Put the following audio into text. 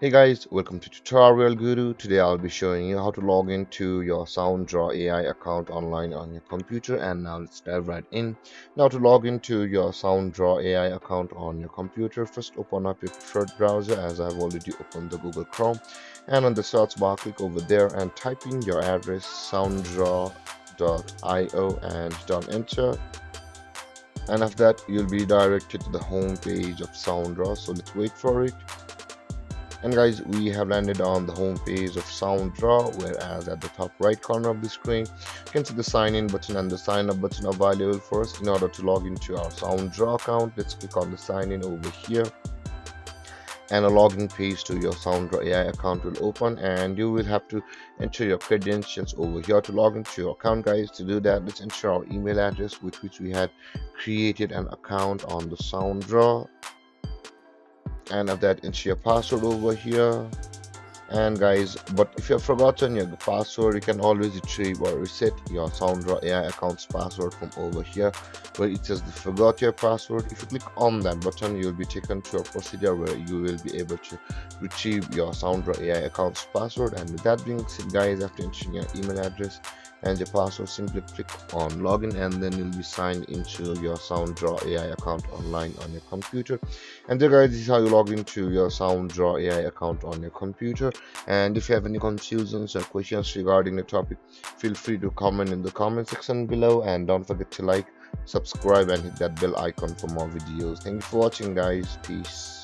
Hey guys, welcome to Tutorial Guru. Today I'll be showing you how to log into your Soundraw AI account online on your computer. And now let's dive right in. Now to log into your Soundraw AI account on your computer, first open up your preferred browser as I've already opened the Google Chrome. And on the search bar, click over there and type in your address soundraw.io and don't enter. And after that, you'll be directed to the home page of Soundraw. So let's wait for it. And guys, we have landed on the home page of Soundraw, whereas at the top right corner of the screen you can see the sign in button and the sign up button available for us. In order to log into our Soundraw account, let's click on the sign in over here, and a login page to your Soundraw AI account will open, and you will have to enter your credentials over here to log into your account. Guys, to do that, let's enter our email address with which we had created an account on the Soundraw, and of that enter your password over here. And guys, but if you have forgotten your password, you can always retrieve or reset your Soundraw AI account's password from over here where it says the forgot your password. If you click on that button, you will be taken to a procedure where you will be able to retrieve your Soundraw AI account's password. And with that being said, guys, after entering your email address and your password, simply click on login, and then you'll be signed into your Soundraw AI account online on your computer. And there guys, this is how you log into your Soundraw AI account on your computer. And if you have any confusions or questions regarding the topic, feel free to comment in the comment section below, and don't forget to like, subscribe and hit that bell icon for more videos. Thank you for watching guys. Peace.